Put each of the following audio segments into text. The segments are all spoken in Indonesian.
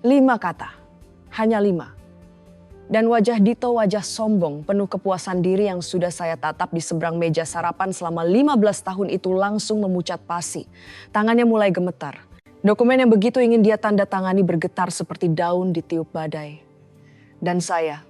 5 kata, hanya 5. Dan wajah Dito wajah sombong, penuh kepuasan diri yang sudah saya tatap di seberang meja sarapan selama 15 tahun itu langsung memucat pasi. Tangannya mulai gemetar. Dokumen yang begitu ingin dia tanda tangani bergetar seperti daun ditiup badai. Dan saya,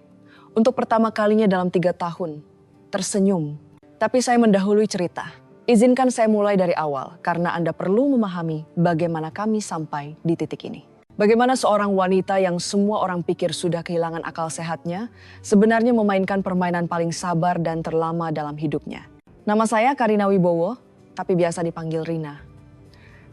untuk pertama kalinya dalam 3 tahun, tersenyum. Tapi saya mendahului cerita. Izinkan saya mulai dari awal, karena Anda perlu memahami bagaimana kami sampai di titik ini. Bagaimana seorang wanita yang semua orang pikir sudah kehilangan akal sehatnya, sebenarnya memainkan permainan paling sabar dan terlama dalam hidupnya. Nama saya Karina Wibowo, tapi biasa dipanggil Rina.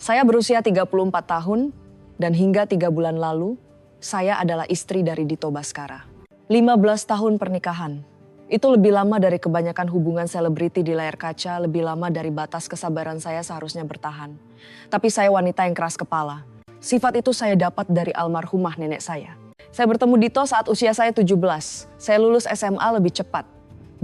Saya berusia 34 tahun, dan hingga 3 bulan lalu, saya adalah istri dari Dito Bhaskara. 15 tahun pernikahan. Itu lebih lama dari kebanyakan hubungan selebriti di layar kaca, lebih lama dari batas kesabaran saya seharusnya bertahan. Tapi saya wanita yang keras kepala. Sifat itu saya dapat dari almarhumah nenek saya. Saya bertemu Dito saat usia saya 17. Saya lulus SMA lebih cepat.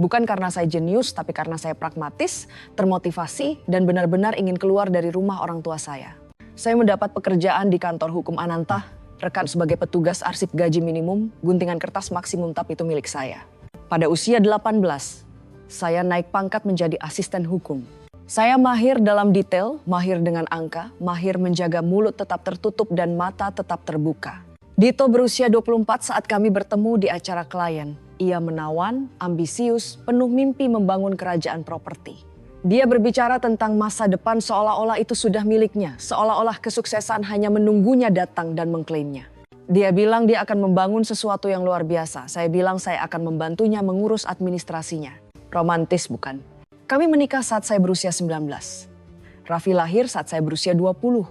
Bukan karena saya jenius, tapi karena saya pragmatis, termotivasi, dan benar-benar ingin keluar dari rumah orang tua saya. Saya mendapat pekerjaan di kantor hukum Ananta, rekan sebagai petugas arsip gaji minimum, guntingan kertas maksimum tapi itu milik saya. Pada usia 18, saya naik pangkat menjadi asisten hukum. Saya mahir dalam detail, mahir dengan angka, mahir menjaga mulut tetap tertutup dan mata tetap terbuka. Dito berusia 24 saat kami bertemu di acara klien. Ia menawan, ambisius, penuh mimpi membangun kerajaan properti. Dia berbicara tentang masa depan seolah-olah itu sudah miliknya, seolah-olah kesuksesan hanya menunggunya datang dan mengklaimnya. Dia bilang dia akan membangun sesuatu yang luar biasa. Saya bilang saya akan membantunya mengurus administrasinya. Romantis bukan? Kami menikah saat saya berusia 19. Raffi lahir saat saya berusia 20.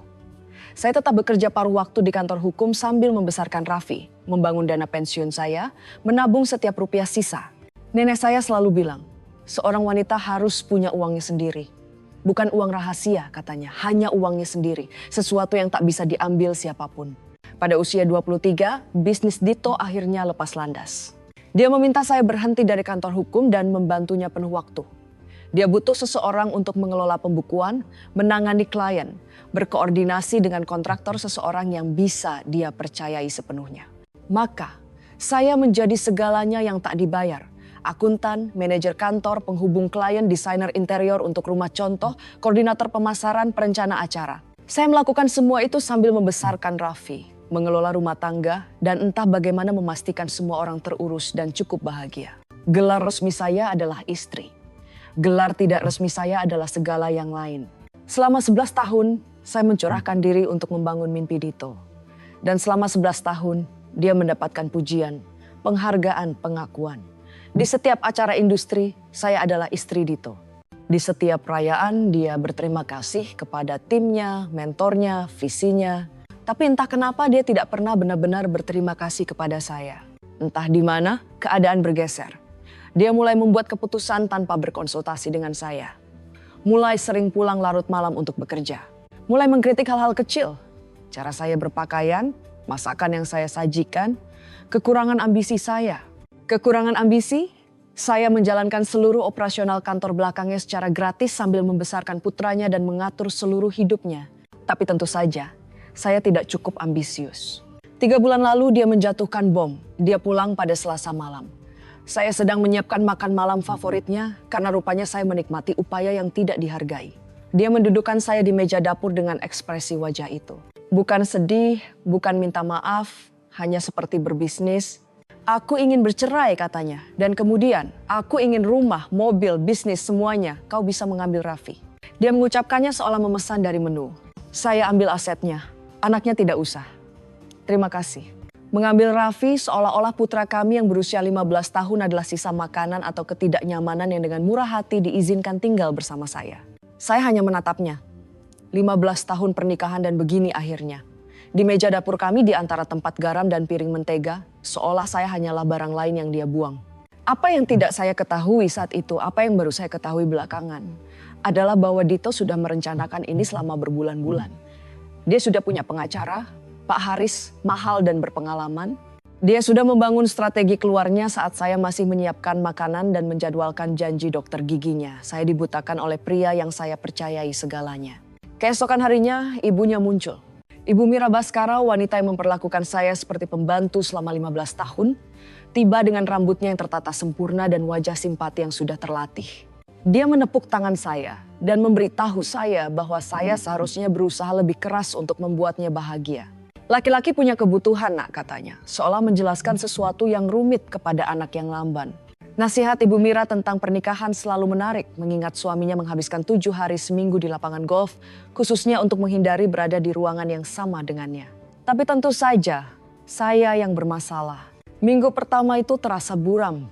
Saya tetap bekerja paruh waktu di kantor hukum sambil membesarkan Raffi, membangun dana pensiun saya, menabung setiap rupiah sisa. Nenek saya selalu bilang, seorang wanita harus punya uangnya sendiri. Bukan uang rahasia katanya, hanya uangnya sendiri, sesuatu yang tak bisa diambil siapapun. Pada usia 23, bisnis Dito akhirnya lepas landas. Dia meminta saya berhenti dari kantor hukum dan membantunya penuh waktu. Dia butuh seseorang untuk mengelola pembukuan, menangani klien, berkoordinasi dengan kontraktor seseorang yang bisa dia percayai sepenuhnya. Maka, saya menjadi segalanya yang tak dibayar. Akuntan, manajer kantor, penghubung klien, desainer interior untuk rumah contoh, koordinator pemasaran, perencana acara. Saya melakukan semua itu sambil membesarkan Raffi, mengelola rumah tangga, dan entah bagaimana memastikan semua orang terurus dan cukup bahagia. Gelar resmi saya adalah istri. Gelar tidak resmi saya adalah segala yang lain. Selama 11 tahun, saya mencurahkan diri untuk membangun mimpi Dito. Dan selama 11 tahun, dia mendapatkan pujian, penghargaan, pengakuan. Di setiap acara industri, saya adalah istri Dito. Di setiap perayaan, dia berterima kasih kepada timnya, mentornya, visinya. Tapi entah kenapa dia tidak pernah benar-benar berterima kasih kepada saya. Entah di mana, keadaan bergeser. Dia mulai membuat keputusan tanpa berkonsultasi dengan saya. Mulai sering pulang larut malam untuk bekerja. Mulai mengkritik hal-hal kecil. Cara saya berpakaian, masakan yang saya sajikan, kekurangan ambisi saya. Kekurangan ambisi, saya menjalankan seluruh operasional kantor belakangnya secara gratis sambil membesarkan putranya dan mengatur seluruh hidupnya. Tapi tentu saja, saya tidak cukup ambisius. 3 bulan lalu dia menjatuhkan bom. Dia pulang pada Selasa malam. Saya sedang menyiapkan makan malam favoritnya karena rupanya saya menikmati upaya yang tidak dihargai. Dia mendudukkan saya di meja dapur dengan ekspresi wajah itu. Bukan sedih, bukan minta maaf, hanya seperti berbisnis. Aku ingin bercerai katanya. Dan kemudian, aku ingin rumah, mobil, bisnis, semuanya. Kau bisa mengambil Raffi. Dia mengucapkannya seolah memesan dari menu. Saya ambil asetnya, anaknya tidak usah. Terima kasih. Mengambil Raffi seolah-olah putra kami yang berusia 15 tahun adalah sisa makanan atau ketidaknyamanan yang dengan murah hati diizinkan tinggal bersama saya. Saya hanya menatapnya. 15 tahun pernikahan dan begini akhirnya. Di meja dapur kami di antara tempat garam dan piring mentega, seolah saya hanyalah barang lain yang dia buang. Apa yang tidak saya ketahui saat itu, apa yang baru saya ketahui belakangan, adalah bahwa Dito sudah merencanakan ini selama berbulan-bulan. Dia sudah punya pengacara, Pak Haris, mahal dan berpengalaman. Dia sudah membangun strategi keluarnya saat saya masih menyiapkan makanan dan menjadwalkan janji dokter giginya. Saya dibutakan oleh pria yang saya percayai segalanya. Keesokan harinya, ibunya muncul. Ibu Mira Baskara, wanita yang memperlakukan saya seperti pembantu selama 15 tahun, tiba dengan rambutnya yang tertata sempurna dan wajah simpati yang sudah terlatih. Dia menepuk tangan saya dan memberitahu saya bahwa saya seharusnya berusaha lebih keras untuk membuatnya bahagia. Laki-laki punya kebutuhan, nak, katanya, seolah menjelaskan sesuatu yang rumit kepada anak yang lamban. Nasihat Ibu Mira tentang pernikahan selalu menarik, mengingat suaminya menghabiskan 7 hari seminggu di lapangan golf, khususnya untuk menghindari berada di ruangan yang sama dengannya. Tapi tentu saja, saya yang bermasalah. Minggu pertama itu terasa buram.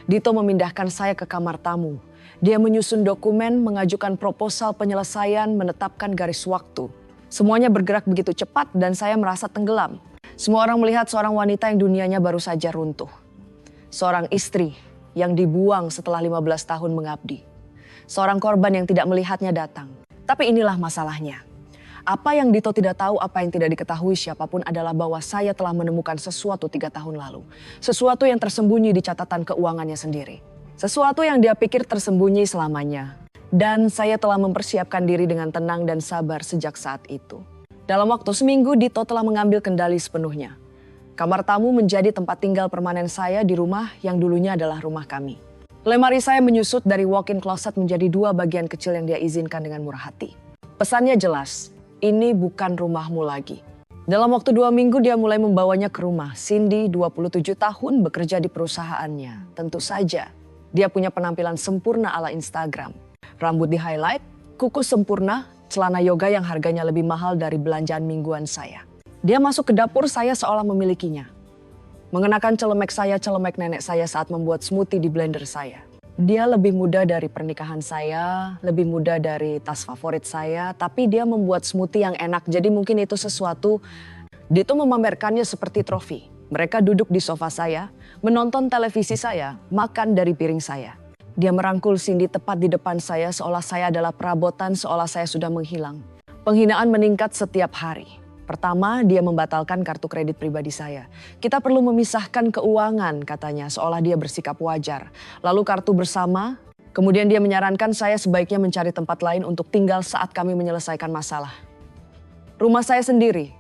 Dito memindahkan saya ke kamar tamu. Dia menyusun dokumen, mengajukan proposal penyelesaian, menetapkan garis waktu. Semuanya bergerak begitu cepat dan saya merasa tenggelam. Semua orang melihat seorang wanita yang dunianya baru saja runtuh. Seorang istri yang dibuang setelah 15 tahun mengabdi. Seorang korban yang tidak melihatnya datang. Tapi inilah masalahnya. Apa yang Dito tidak tahu, apa yang tidak diketahui siapapun adalah bahwa saya telah menemukan sesuatu 3 tahun lalu. Sesuatu yang tersembunyi di catatan keuangannya sendiri. Sesuatu yang dia pikir tersembunyi selamanya. Dan saya telah mempersiapkan diri dengan tenang dan sabar sejak saat itu. Dalam waktu seminggu, Dito telah mengambil kendali sepenuhnya. Kamar tamu menjadi tempat tinggal permanen saya di rumah yang dulunya adalah rumah kami. Lemari saya menyusut dari walk-in closet menjadi 2 bagian kecil yang dia izinkan dengan murah hati. Pesannya jelas, ini bukan rumahmu lagi. Dalam waktu 2 minggu dia mulai membawanya ke rumah. Cindy, 27 tahun, bekerja di perusahaannya. Tentu saja, dia punya penampilan sempurna ala Instagram. Rambut di-highlight, kuku sempurna, celana yoga yang harganya lebih mahal dari belanjaan mingguan saya. Dia masuk ke dapur saya seolah memilikinya. Mengenakan celemek saya, celemek nenek saya saat membuat smoothie di blender saya. Dia lebih muda dari pernikahan saya, lebih muda dari tas favorit saya, tapi dia membuat smoothie yang enak, jadi mungkin itu sesuatu. Dia tuh memamerkannya seperti trofi. Mereka duduk di sofa saya, menonton televisi saya, makan dari piring saya. Dia merangkul Cindy tepat di depan saya seolah saya adalah perabotan, seolah saya sudah menghilang. Penghinaan meningkat setiap hari. Pertama, dia membatalkan kartu kredit pribadi saya. Kita perlu memisahkan keuangan, katanya, seolah dia bersikap wajar. Lalu kartu bersama, kemudian dia menyarankan saya sebaiknya mencari tempat lain untuk tinggal saat kami menyelesaikan masalah. Rumah saya sendiri,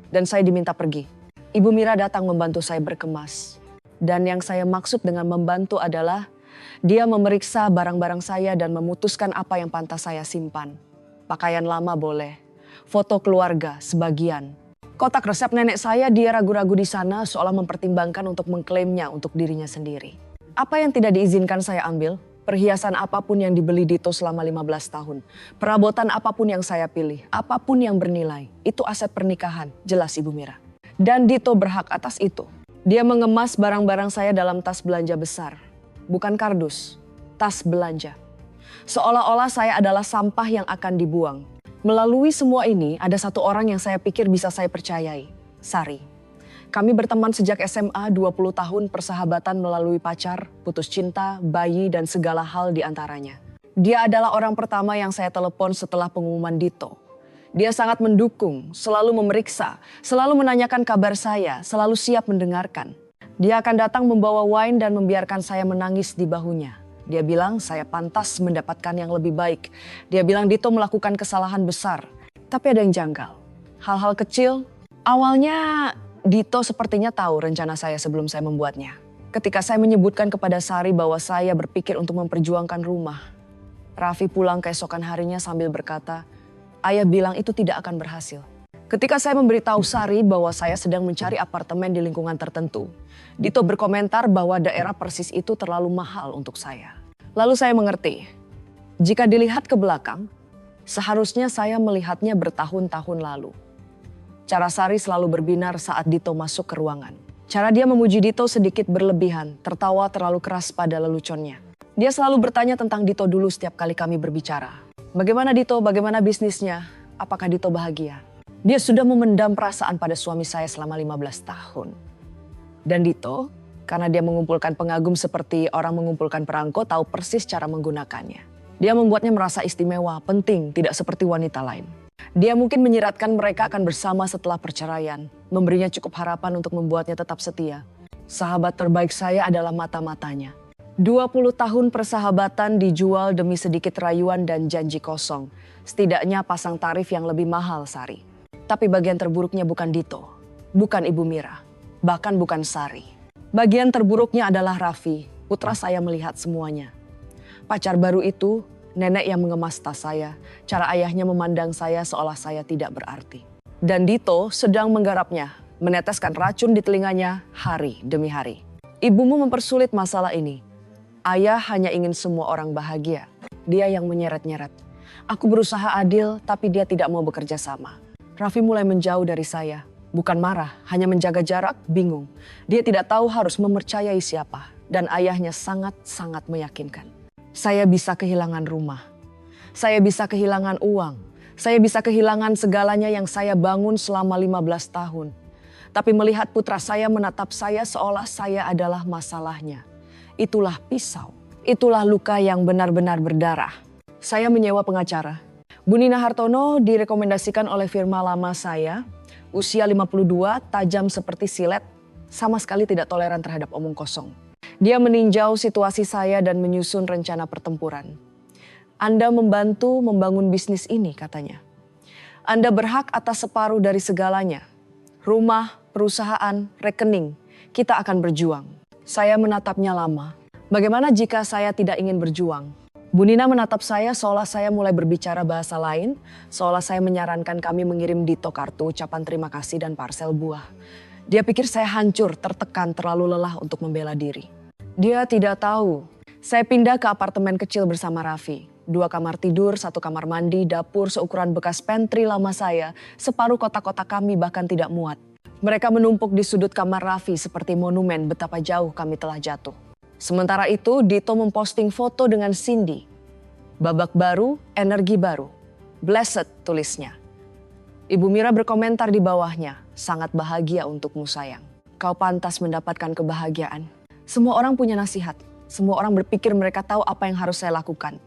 dan saya diminta pergi. Ibu Mira datang membantu saya berkemas. Dan yang saya maksud dengan membantu adalah dia memeriksa barang-barang saya dan memutuskan apa yang pantas saya simpan. Pakaian lama boleh, foto keluarga sebagian. Kotak resep nenek saya dia ragu-ragu di sana seolah mempertimbangkan untuk mengklaimnya untuk dirinya sendiri. Apa yang tidak diizinkan saya ambil? Perhiasan apapun yang dibeli Dito selama 15 tahun. Perabotan apapun yang saya pilih, apapun yang bernilai. Itu aset pernikahan, jelas Ibu Mira. Dan Dito berhak atas itu. Dia mengemas barang-barang saya dalam tas belanja besar. Bukan kardus, tas belanja. Seolah-olah saya adalah sampah yang akan dibuang. Melalui semua ini, ada satu orang yang saya pikir bisa saya percayai, Sari. Kami berteman sejak SMA, 20 tahun persahabatan melalui pacar, putus cinta, bayi, dan segala hal di antaranya. Dia adalah orang pertama yang saya telepon setelah pengumuman Dito. Dia sangat mendukung, selalu memeriksa, selalu menanyakan kabar saya, selalu siap mendengarkan. Dia akan datang membawa wine dan membiarkan saya menangis di bahunya. Dia bilang saya pantas mendapatkan yang lebih baik. Dia bilang Dito melakukan kesalahan besar. Tapi ada yang janggal. Hal-hal kecil. Awalnya Dito sepertinya tahu rencana saya sebelum saya membuatnya. Ketika saya menyebutkan kepada Sari bahwa saya berpikir untuk memperjuangkan rumah. Raffi pulang keesokan harinya sambil berkata, ayah bilang itu tidak akan berhasil. Ketika saya memberitahu Sari bahwa saya sedang mencari apartemen di lingkungan tertentu, Dito berkomentar bahwa daerah persis itu terlalu mahal untuk saya. Lalu saya mengerti, jika dilihat ke belakang, seharusnya saya melihatnya bertahun-tahun lalu. Cara Sari selalu berbinar saat Dito masuk ke ruangan. Cara dia memuji Dito sedikit berlebihan, tertawa terlalu keras pada leluconnya. Dia selalu bertanya tentang Dito dulu setiap kali kami berbicara. Bagaimana Dito, bagaimana bisnisnya, apakah Dito bahagia? Dia sudah memendam perasaan pada suami saya selama 15 tahun. Dan Dito, karena dia mengumpulkan pengagum seperti orang mengumpulkan perangko, tahu persis cara menggunakannya. Dia membuatnya merasa istimewa, penting, tidak seperti wanita lain. Dia mungkin menyiratkan mereka akan bersama setelah perceraian, memberinya cukup harapan untuk membuatnya tetap setia. Sahabat terbaik saya adalah mata-matanya. 20 tahun persahabatan dijual demi sedikit rayuan dan janji kosong. Setidaknya pasang tarif yang lebih mahal, Sari. Tapi bagian terburuknya bukan Dito, bukan Ibu Mira, bahkan bukan Sari. Bagian terburuknya adalah Raffi, putra saya melihat semuanya. Pacar baru itu, nenek yang mengemas tas saya, cara ayahnya memandang saya seolah saya tidak berarti. Dan Dito sedang menggarapnya, meneteskan racun di telinganya hari demi hari. Ibumu mempersulit masalah ini. Ayah hanya ingin semua orang bahagia. Dia yang menyeret-nyeret. Aku berusaha adil, tapi dia tidak mau bekerja sama. Raffi mulai menjauh dari saya. Bukan marah, hanya menjaga jarak, bingung. Dia tidak tahu harus mempercayai siapa. Dan ayahnya sangat-sangat meyakinkan. Saya bisa kehilangan rumah. Saya bisa kehilangan uang. Saya bisa kehilangan segalanya yang saya bangun selama 15 tahun. Tapi melihat putra saya menatap saya seolah saya adalah masalahnya. Itulah pisau. Itulah luka yang benar-benar berdarah. Saya menyewa pengacara. Bu Nina Hartono direkomendasikan oleh firma lama saya. Usia 52, tajam seperti silet, sama sekali tidak toleran terhadap omong kosong. Dia meninjau situasi saya dan menyusun rencana pertempuran. Anda membantu membangun bisnis ini, katanya. Anda berhak atas separuh dari segalanya. Rumah, perusahaan, rekening, kita akan berjuang. Saya menatapnya lama. Bagaimana jika saya tidak ingin berjuang? Bu Nina menatap saya seolah saya mulai berbicara bahasa lain, seolah saya menyarankan kami mengirim Dito kartu ucapan terima kasih dan parsel buah. Dia pikir saya hancur, tertekan, terlalu lelah untuk membela diri. Dia tidak tahu. Saya pindah ke apartemen kecil bersama Raffi. 2 kamar tidur, 1 kamar mandi, dapur seukuran bekas pantry lama saya, separuh kotak-kotak kami bahkan tidak muat. Mereka menumpuk di sudut kamar Raffi seperti monumen betapa jauh kami telah jatuh. Sementara itu, Dito memposting foto dengan Cindy. Babak baru, energi baru. Blessed, tulisnya. Ibu Mira berkomentar di bawahnya, sangat bahagia untukmu sayang. Kau pantas mendapatkan kebahagiaan. Semua orang punya nasihat. Semua orang berpikir mereka tahu apa yang harus saya lakukan.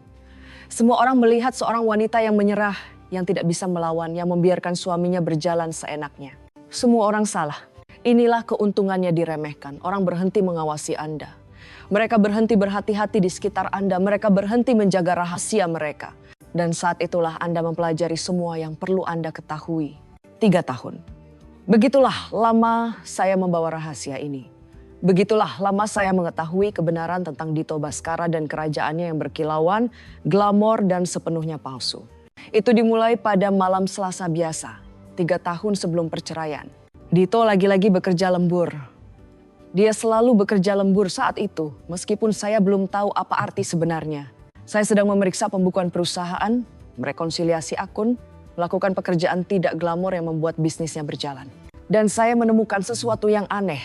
Semua orang melihat seorang wanita yang menyerah, yang tidak bisa melawan, yang membiarkan suaminya berjalan seenaknya. Semua orang salah. Inilah keuntungannya diremehkan. Orang berhenti mengawasi Anda. Mereka berhenti berhati-hati di sekitar Anda. Mereka berhenti menjaga rahasia mereka. Dan saat itulah Anda mempelajari semua yang perlu Anda ketahui. 3 tahun. Begitulah lama saya membawa rahasia ini. Begitulah lama saya mengetahui kebenaran tentang Dito Bhaskara dan kerajaannya yang berkilauan, glamor dan sepenuhnya palsu. Itu dimulai pada malam Selasa biasa, 3 tahun sebelum perceraian. Dito lagi-lagi bekerja lembur. Dia selalu bekerja lembur saat itu, meskipun saya belum tahu apa arti sebenarnya. Saya sedang memeriksa pembukuan perusahaan, merekonsiliasi akun, melakukan pekerjaan tidak glamor yang membuat bisnisnya berjalan. Dan saya menemukan sesuatu yang aneh.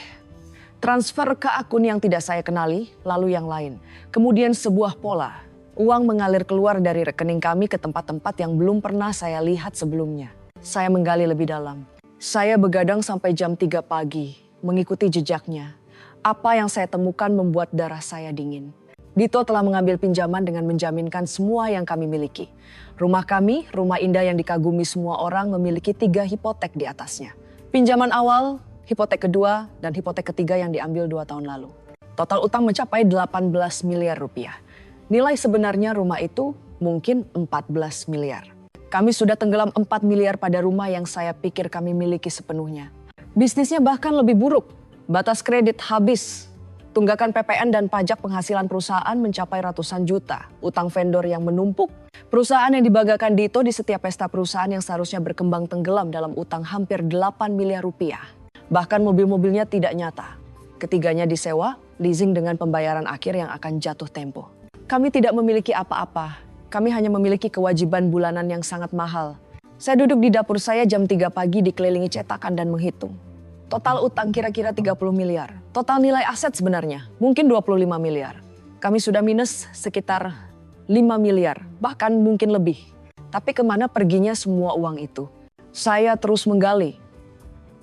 Transfer ke akun yang tidak saya kenali, lalu yang lain. Kemudian sebuah pola. Uang mengalir keluar dari rekening kami ke tempat-tempat yang belum pernah saya lihat sebelumnya. Saya menggali lebih dalam. Saya begadang sampai jam 3 pagi, mengikuti jejaknya. Apa yang saya temukan membuat darah saya dingin. Dito telah mengambil pinjaman dengan menjaminkan semua yang kami miliki. Rumah kami, rumah indah yang dikagumi semua orang, memiliki 3 hipotek di atasnya. Pinjaman awal, hipotek kedua, dan hipotek ketiga yang diambil 2 tahun lalu. Total utang mencapai 18 miliar rupiah. Nilai sebenarnya rumah itu mungkin 14 miliar. Kami sudah tenggelam 4 miliar pada rumah yang saya pikir kami miliki sepenuhnya. Bisnisnya bahkan lebih buruk. Batas kredit habis. Tunggakan PPN dan pajak penghasilan perusahaan mencapai ratusan juta. Utang vendor yang menumpuk. Perusahaan yang dibanggakan Dito di setiap pesta perusahaan yang seharusnya berkembang tenggelam dalam utang hampir 8 miliar rupiah. Bahkan mobil-mobilnya tidak nyata. Ketiganya disewa, leasing dengan pembayaran akhir yang akan jatuh tempo. Kami tidak memiliki apa-apa. Kami hanya memiliki kewajiban bulanan yang sangat mahal. Saya duduk di dapur saya jam 3 pagi dikelilingi cetakan dan menghitung. Total utang kira-kira 30 miliar. Total nilai aset sebenarnya mungkin 25 miliar. Kami sudah minus sekitar 5 miliar, bahkan mungkin lebih. Tapi kemana perginya semua uang itu? Saya terus menggali.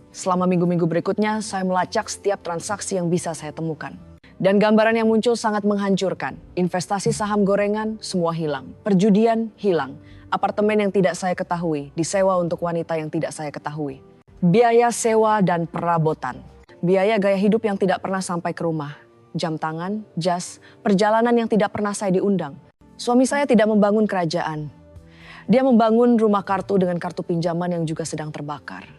Selama minggu-minggu berikutnya, saya melacak setiap transaksi yang bisa saya temukan. Dan gambaran yang muncul sangat menghancurkan. Investasi saham gorengan, semua hilang. Perjudian, hilang. Apartemen yang tidak saya ketahui, disewa untuk wanita yang tidak saya ketahui. Biaya sewa dan perabotan. Biaya gaya hidup yang tidak pernah sampai ke rumah. Jam tangan, jas, perjalanan yang tidak pernah saya diundang. Suami saya tidak membangun kerajaan. Dia membangun rumah kartu dengan kartu pinjaman yang juga sedang terbakar.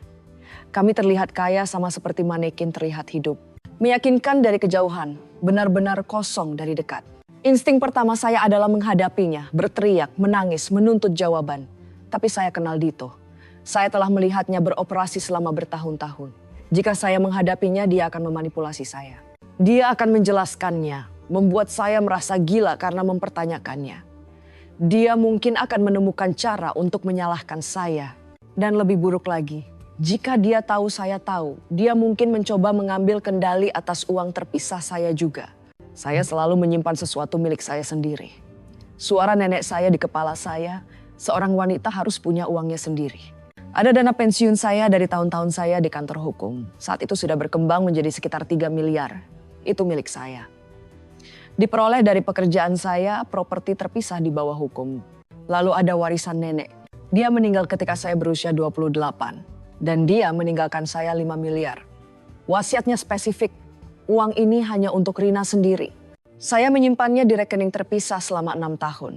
Kami terlihat kaya sama seperti manekin terlihat hidup. Meyakinkan dari kejauhan, benar-benar kosong dari dekat. Insting pertama saya adalah menghadapinya, berteriak, menangis, menuntut jawaban. Tapi saya kenal Dito. Saya telah melihatnya beroperasi selama bertahun-tahun. Jika saya menghadapinya, dia akan memanipulasi saya. Dia akan menjelaskannya, membuat saya merasa gila karena mempertanyakannya. Dia mungkin akan menemukan cara untuk menyalahkan saya. Dan lebih buruk lagi, jika dia tahu saya tahu, dia mungkin mencoba mengambil kendali atas uang terpisah saya juga. Saya selalu menyimpan sesuatu milik saya sendiri. Suara nenek saya di kepala saya, seorang wanita harus punya uangnya sendiri. Ada dana pensiun saya dari tahun-tahun saya di kantor hukum. Saat itu sudah berkembang menjadi sekitar 3 miliar. Itu milik saya. Diperoleh dari pekerjaan saya, properti terpisah di bawah hukum. Lalu ada warisan nenek. Dia meninggal ketika saya berusia 28. Dan dia meninggalkan saya 5 miliar. Wasiatnya spesifik. Uang ini hanya untuk Rina sendiri. Saya menyimpannya di rekening terpisah selama 6 tahun.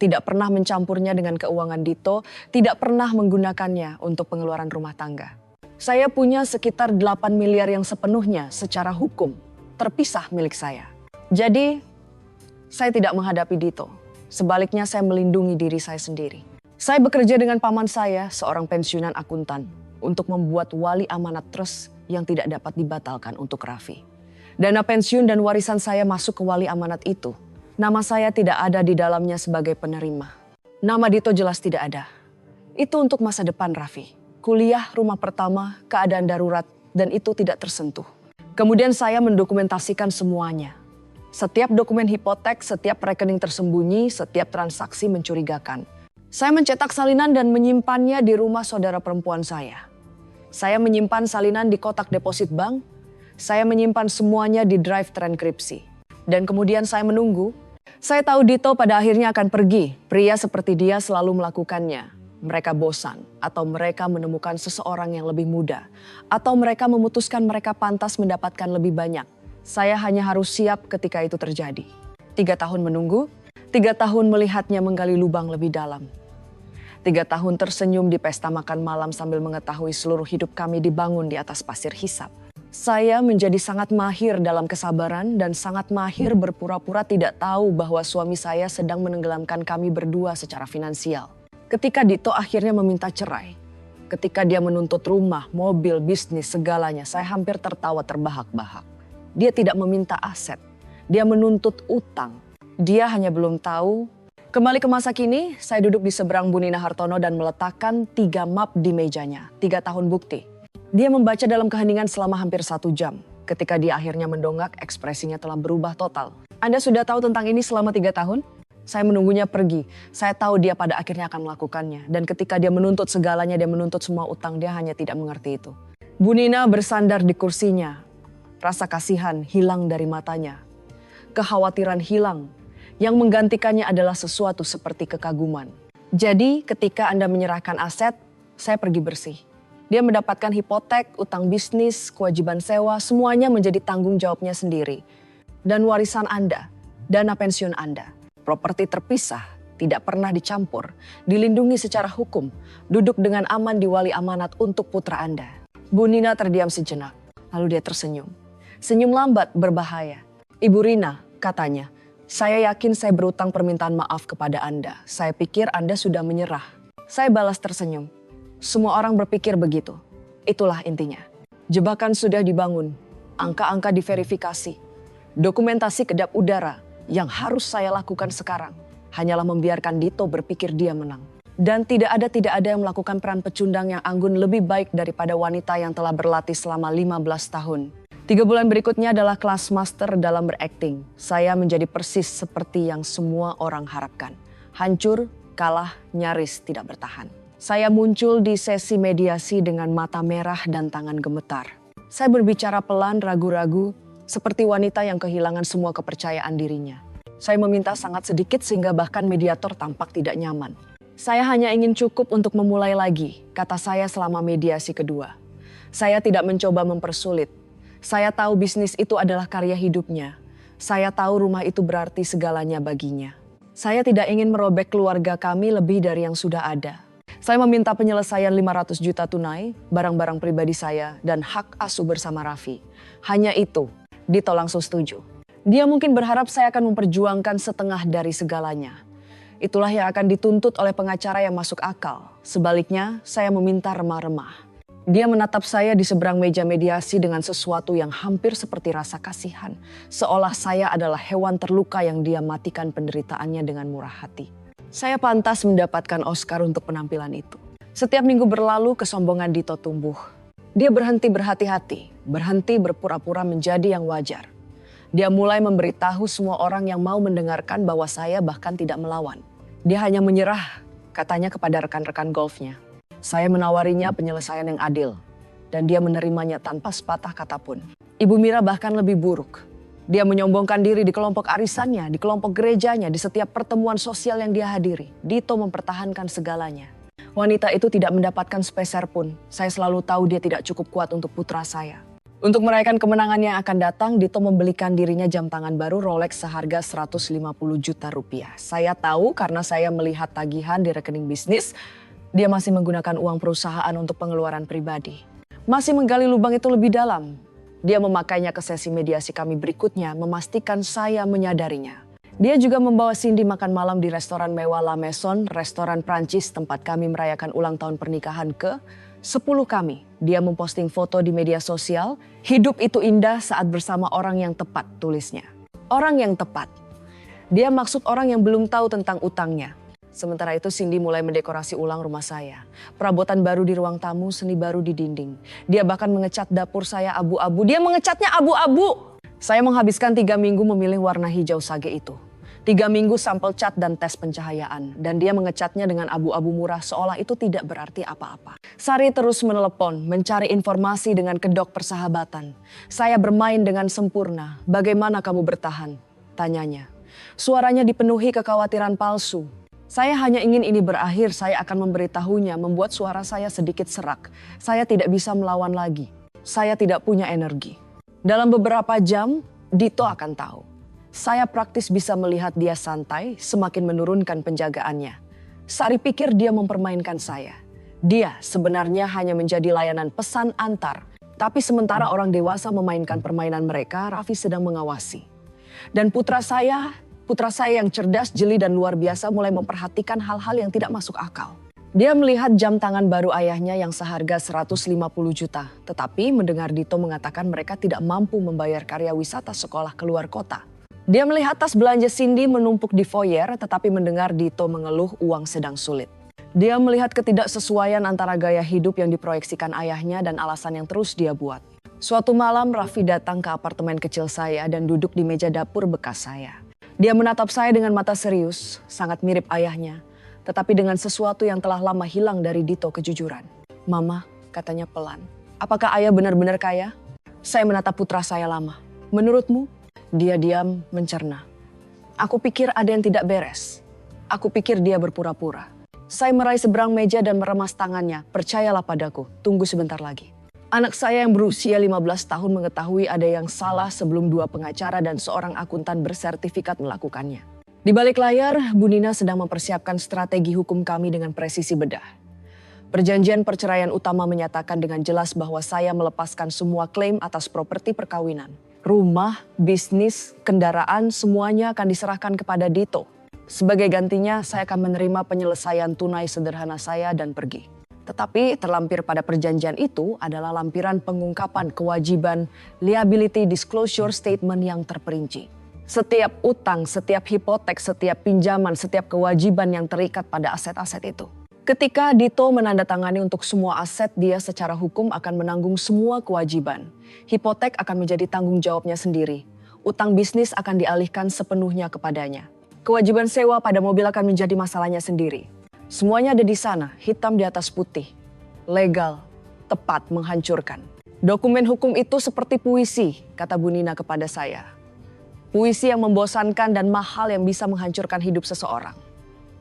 Tidak pernah mencampurnya dengan keuangan Dito, tidak pernah menggunakannya untuk pengeluaran rumah tangga. Saya punya sekitar 8 miliar yang sepenuhnya secara hukum terpisah milik saya. Jadi, saya tidak menghadapi Dito. Sebaliknya saya melindungi diri saya sendiri. Saya bekerja dengan paman saya, seorang pensiunan akuntan, untuk membuat wali amanat trust yang tidak dapat dibatalkan untuk Raffi. Dana pensiun dan warisan saya masuk ke wali amanat itu. Nama saya tidak ada di dalamnya sebagai penerima. Nama Dito jelas tidak ada. Itu untuk masa depan Raffi. Kuliah, rumah pertama, keadaan darurat, dan itu tidak tersentuh. Kemudian saya mendokumentasikan semuanya. Setiap dokumen hipotek, setiap rekening tersembunyi, setiap transaksi mencurigakan. Saya mencetak salinan dan menyimpannya di rumah saudara perempuan saya. Saya menyimpan salinan di kotak deposit bank. Saya menyimpan semuanya di drive terenkripsi. Dan kemudian saya menunggu. Saya tahu Dito pada akhirnya akan pergi. Pria seperti dia selalu melakukannya. Mereka bosan, atau mereka menemukan seseorang yang lebih muda, atau mereka memutuskan mereka pantas mendapatkan lebih banyak. Saya hanya harus siap ketika itu terjadi. 3 tahun menunggu, 3 tahun melihatnya menggali lubang lebih dalam. 3 tahun tersenyum di pesta makan malam sambil mengetahui seluruh hidup kami dibangun di atas pasir hisap. Saya menjadi sangat mahir dalam kesabaran dan sangat mahir berpura-pura tidak tahu bahwa suami saya sedang menenggelamkan kami berdua secara finansial. Ketika Dito akhirnya meminta cerai, ketika dia menuntut rumah, mobil, bisnis, segalanya, saya hampir tertawa terbahak-bahak. Dia tidak meminta aset, dia menuntut utang. Dia hanya belum tahu. Kembali ke masa kini, saya duduk di seberang Bu Nina Hartono dan meletakkan 3 map di mejanya, 3 tahun bukti. Dia membaca dalam keheningan selama hampir 1 jam. Ketika dia akhirnya mendongak, ekspresinya telah berubah total. Anda sudah tahu tentang ini selama 3 tahun? Saya menunggunya pergi. Saya tahu dia pada akhirnya akan melakukannya. Dan ketika dia menuntut segalanya, dia menuntut semua utang, dia hanya tidak mengerti itu. Bu Nina bersandar di kursinya. Rasa kasihan hilang dari matanya. Kekhawatiran hilang. Yang menggantikannya adalah sesuatu seperti kekaguman. Jadi ketika Anda menyerahkan aset, saya pergi bersih. Dia mendapatkan hipotek, utang bisnis, kewajiban sewa, semuanya menjadi tanggung jawabnya sendiri. Dan warisan Anda, dana pensiun Anda. Properti terpisah, tidak pernah dicampur, dilindungi secara hukum, duduk dengan aman di wali amanat untuk putra Anda. Bu Nina terdiam sejenak, lalu dia tersenyum. Senyum lambat berbahaya. Ibu Rina, katanya, saya yakin saya berutang permintaan maaf kepada Anda. Saya pikir Anda sudah menyerah. Saya balas tersenyum. Semua orang berpikir begitu. Itulah intinya. Jebakan sudah dibangun, angka-angka diverifikasi, dokumentasi kedap udara. Yang harus saya lakukan sekarang hanyalah membiarkan Dito berpikir dia menang. Dan tidak ada yang melakukan peran pecundang yang anggun lebih baik daripada wanita yang telah berlatih selama 15 tahun. 3 bulan berikutnya adalah kelas master dalam berakting. Saya menjadi persis seperti yang semua orang harapkan. Hancur, kalah, nyaris tidak bertahan. Saya muncul di sesi mediasi dengan mata merah dan tangan gemetar. Saya berbicara pelan, ragu-ragu, seperti wanita yang kehilangan semua kepercayaan dirinya. Saya meminta sangat sedikit sehingga bahkan mediator tampak tidak nyaman. Saya hanya ingin cukup untuk memulai lagi, kata saya selama mediasi kedua. Saya tidak mencoba mempersulit. Saya tahu bisnis itu adalah karya hidupnya. Saya tahu rumah itu berarti segalanya baginya. Saya tidak ingin merobek keluarga kami lebih dari yang sudah ada. Saya meminta penyelesaian 500 juta tunai, barang-barang pribadi saya, dan hak asuh bersama Raffi. Hanya itu, Dito langsung setuju. Dia mungkin berharap saya akan memperjuangkan setengah dari segalanya. Itulah yang akan dituntut oleh pengacara yang masuk akal. Sebaliknya, saya meminta remah-remah. Dia menatap saya di seberang meja mediasi dengan sesuatu yang hampir seperti rasa kasihan. Seolah saya adalah hewan terluka yang dia matikan penderitaannya dengan murah hati. Saya pantas mendapatkan Oscar untuk penampilan itu. Setiap minggu berlalu, kesombongan Dito tumbuh. Dia berhenti berhati-hati, berhenti berpura-pura menjadi yang wajar. Dia mulai memberitahu semua orang yang mau mendengarkan bahwa saya bahkan tidak melawan. Dia hanya menyerah, katanya kepada rekan-rekan golfnya. Saya menawarinya penyelesaian yang adil, dan dia menerimanya tanpa sepatah kata pun. Ibu Mira bahkan lebih buruk. Dia menyombongkan diri di kelompok arisannya, di kelompok gerejanya, di setiap pertemuan sosial yang dia hadiri. Dito mempertahankan segalanya. Wanita itu tidak mendapatkan sepeser pun. Saya selalu tahu dia tidak cukup kuat untuk putra saya. Untuk merayakan kemenangan yang akan datang, Dito membelikan dirinya jam tangan baru Rolex seharga 150 juta rupiah. Saya tahu karena saya melihat tagihan di rekening bisnis. Dia masih menggunakan uang perusahaan untuk pengeluaran pribadi. Masih menggali lubang itu lebih dalam. Dia memakainya ke sesi mediasi kami berikutnya, memastikan saya menyadarinya. Dia juga membawa Cindy makan malam di restoran mewah La Maison, restoran Prancis tempat kami merayakan ulang tahun pernikahan ke-10 kami. Dia memposting foto di media sosial, hidup itu indah saat bersama orang yang tepat, tulisnya. Orang yang tepat. Dia maksud orang yang belum tahu tentang utangnya. Sementara itu Cindy mulai mendekorasi ulang rumah saya. Perabotan baru di ruang tamu, seni baru di dinding. Dia bahkan mengecat dapur saya abu-abu. Dia mengecatnya abu-abu. Saya menghabiskan 3 minggu memilih warna hijau sage itu. 3 minggu sampel cat dan tes pencahayaan. Dan dia mengecatnya dengan abu-abu murah seolah itu tidak berarti apa-apa. Sari terus menelepon, mencari informasi dengan kedok persahabatan. Saya bermain dengan sempurna. Bagaimana kamu bertahan? Tanyanya. Suaranya dipenuhi kekhawatiran palsu. Saya hanya ingin ini berakhir, saya akan memberitahunya, membuat suara saya sedikit serak. Saya tidak bisa melawan lagi. Saya tidak punya energi. Dalam beberapa jam, Dito akan tahu. Saya praktis bisa melihat dia santai, semakin menurunkan penjagaannya. Sari pikir dia mempermainkan saya. Dia sebenarnya hanya menjadi layanan pesan antar. Tapi sementara orang dewasa memainkan permainan mereka, Raffi sedang mengawasi. Dan putra saya yang cerdas, jeli dan luar biasa mulai memperhatikan hal-hal yang tidak masuk akal. Dia melihat jam tangan baru ayahnya yang seharga 150 juta. Tetapi mendengar Dito mengatakan mereka tidak mampu membayar karya wisata sekolah keluar kota. Dia melihat tas belanja Cindy menumpuk di foyer, tetapi mendengar Dito mengeluh uang sedang sulit. Dia melihat ketidaksesuaian antara gaya hidup yang diproyeksikan ayahnya dan alasan yang terus dia buat. Suatu malam Raffi datang ke apartemen kecil saya dan duduk di meja dapur bekas saya. Dia menatap saya dengan mata serius, sangat mirip ayahnya. Tetapi dengan sesuatu yang telah lama hilang dari Dito, kejujuran. Mama, katanya pelan. Apakah ayah benar-benar kaya? Saya menatap putra saya lama. Menurutmu? Dia diam mencerna. Aku pikir ada yang tidak beres. Aku pikir dia berpura-pura. Saya meraih seberang meja dan meremas tangannya. Percayalah padaku, tunggu sebentar lagi. Anak saya yang berusia 15 tahun mengetahui ada yang salah sebelum 2 pengacara dan seorang akuntan bersertifikat melakukannya. Di balik layar, Bu Nina sedang mempersiapkan strategi hukum kami dengan presisi bedah. Perjanjian perceraian utama menyatakan dengan jelas bahwa saya melepaskan semua klaim atas properti perkawinan. Rumah, bisnis, kendaraan, semuanya akan diserahkan kepada Dito. Sebagai gantinya, saya akan menerima penyelesaian tunai sederhana saya dan pergi. Tetapi terlampir pada perjanjian itu adalah lampiran pengungkapan kewajiban liability disclosure statement yang terperinci. Setiap utang, setiap hipotek, setiap pinjaman, setiap kewajiban yang terikat pada aset-aset itu. Ketika Dito menandatangani untuk semua aset, dia secara hukum akan menanggung semua kewajiban. Hipotek akan menjadi tanggung jawabnya sendiri. Utang bisnis akan dialihkan sepenuhnya kepadanya. Kewajiban sewa pada mobil akan menjadi masalahnya sendiri. Semuanya ada di sana, hitam di atas putih. Legal, tepat, menghancurkan. Dokumen hukum itu seperti puisi, kata Bu Nina kepada saya. Puisi yang membosankan dan mahal yang bisa menghancurkan hidup seseorang.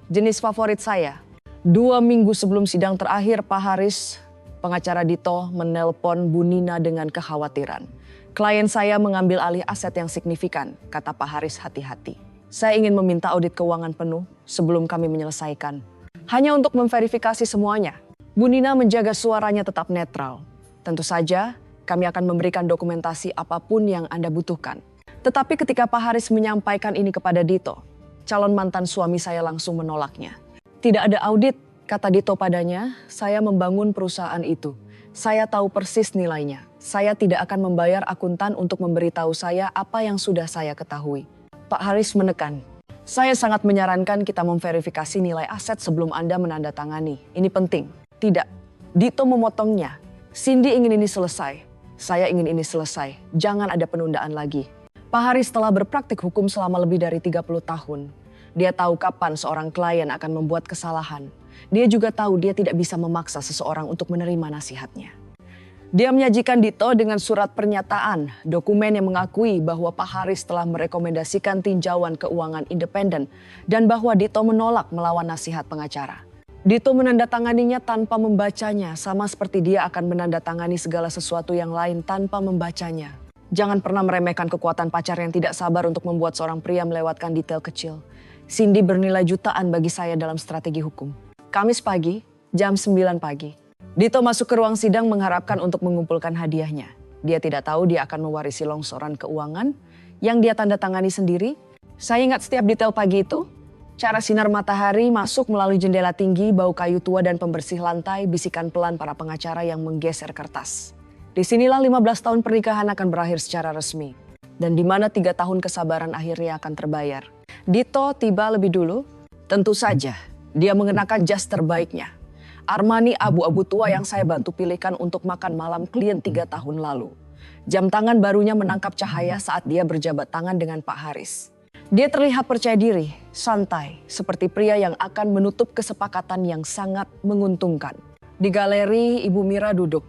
Jenis favorit saya. 2 minggu sebelum sidang terakhir, Pak Haris, pengacara Dito, menelpon Bu Nina dengan kekhawatiran. Klien saya mengambil alih aset yang signifikan, kata Pak Haris hati-hati. Saya ingin meminta audit keuangan penuh sebelum kami menyelesaikan. Hanya untuk memverifikasi semuanya. Bu Nina menjaga suaranya tetap netral. Tentu saja, kami akan memberikan dokumentasi apapun yang Anda butuhkan. Tetapi ketika Pak Haris menyampaikan ini kepada Dito, calon mantan suami saya langsung menolaknya. Tidak ada audit, kata Dito padanya, saya membangun perusahaan itu. Saya tahu persis nilainya. Saya tidak akan membayar akuntan untuk memberitahu saya apa yang sudah saya ketahui. Pak Haris menekan. Saya sangat menyarankan kita memverifikasi nilai aset sebelum Anda menandatangani. Ini penting. Tidak. Dito memotongnya. Cindy ingin ini selesai. Saya ingin ini selesai. Jangan ada penundaan lagi. Pak Haris telah berpraktik hukum selama lebih dari 30 tahun. Dia tahu kapan seorang klien akan membuat kesalahan. Dia juga tahu dia tidak bisa memaksa seseorang untuk menerima nasihatnya. Dia menyajikan Dito dengan surat pernyataan, dokumen yang mengakui bahwa Pak Haris telah merekomendasikan tinjauan keuangan independen dan bahwa Dito menolak melawan nasihat pengacara. Dito menandatanganinya tanpa membacanya, sama seperti dia akan menandatangani segala sesuatu yang lain tanpa membacanya. Jangan pernah meremehkan kekuatan pacar yang tidak sabar untuk membuat seorang pria melewatkan detail kecil. Cindy bernilai jutaan bagi saya dalam strategi hukum. Kamis pagi, jam 9 pagi. Dito masuk ke ruang sidang mengharapkan untuk mengumpulkan hadiahnya. Dia tidak tahu dia akan mewarisi longsoran keuangan yang dia tanda tangani sendiri. Saya ingat setiap detail pagi itu. Cara sinar matahari masuk melalui jendela tinggi, bau kayu tua dan pembersih lantai, bisikan pelan para pengacara yang menggeser kertas. Disinilah 15 tahun pernikahan akan berakhir secara resmi. Dan di mana 3 tahun kesabaran akhirnya akan terbayar. Dito tiba lebih dulu. Tentu saja, dia mengenakan jas terbaiknya. Armani abu-abu tua yang saya bantu pilihkan untuk makan malam klien 3 tahun lalu. Jam tangan barunya menangkap cahaya saat dia berjabat tangan dengan Pak Haris. Dia terlihat percaya diri, santai, seperti pria yang akan menutup kesepakatan yang sangat menguntungkan. Di galeri, Ibu Mira duduk.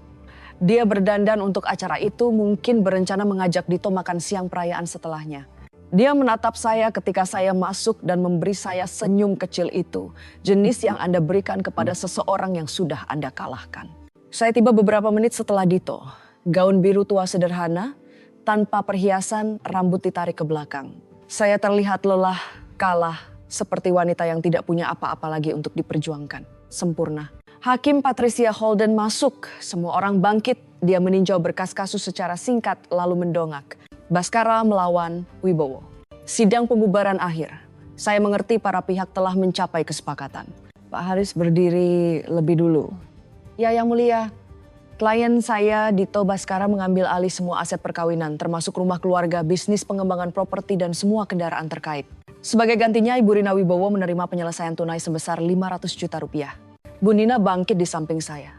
Dia berdandan untuk acara itu, mungkin berencana mengajak Dito makan siang perayaan setelahnya. Dia menatap saya ketika saya masuk dan memberi saya senyum kecil itu. Jenis yang Anda berikan kepada seseorang yang sudah Anda kalahkan. Saya tiba beberapa menit setelah Dito. Gaun biru tua sederhana, tanpa perhiasan, rambut ditarik ke belakang. Saya terlihat lelah, kalah, seperti wanita yang tidak punya apa-apa lagi untuk diperjuangkan. Sempurna. Hakim Patricia Holden masuk. Semua orang bangkit. Dia meninjau berkas kasus secara singkat lalu mendongak. Baskara melawan Wibowo. Sidang pembubaran akhir. Saya mengerti para pihak telah mencapai kesepakatan. Pak Haris berdiri lebih dulu. Ya, Yang Mulia, klien saya Dito Baskara mengambil alih semua aset perkawinan, termasuk rumah keluarga, bisnis pengembangan properti dan semua kendaraan terkait. Sebagai gantinya, Ibu Rina Wibowo menerima penyelesaian tunai sebesar 500 juta rupiah. Bu Nina bangkit di samping saya.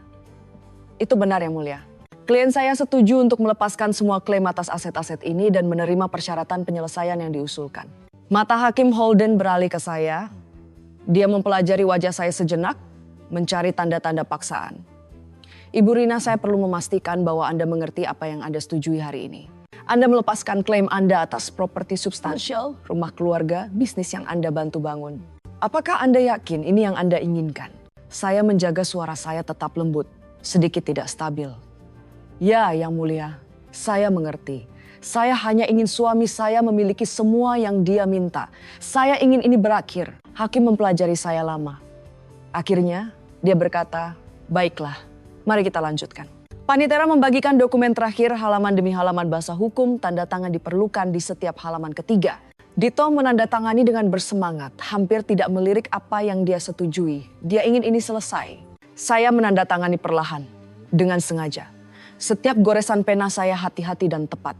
Itu benar, Yang Mulia. Klien saya setuju untuk melepaskan semua klaim atas aset-aset ini dan menerima persyaratan penyelesaian yang diusulkan. Mata Hakim Holden beralih ke saya. Dia mempelajari wajah saya sejenak, mencari tanda-tanda paksaan. Ibu Rina, saya perlu memastikan bahwa Anda mengerti apa yang Anda setujui hari ini. Anda melepaskan klaim Anda atas properti substansial, rumah keluarga, bisnis yang Anda bantu bangun. Apakah Anda yakin ini yang Anda inginkan? Saya menjaga suara saya tetap lembut, sedikit tidak stabil. Ya, Yang Mulia, saya mengerti. Saya hanya ingin suami saya memiliki semua yang dia minta. Saya ingin ini berakhir. Hakim mempelajari saya lama. Akhirnya, dia berkata, baiklah, mari kita lanjutkan. Panitera membagikan dokumen terakhir halaman demi halaman bahasa hukum, tanda tangan diperlukan di setiap halaman ketiga. Dito menandatangani dengan bersemangat, hampir tidak melirik apa yang dia setujui. Dia ingin ini selesai. Saya menandatangani perlahan, dengan sengaja. Setiap goresan pena saya hati-hati dan tepat.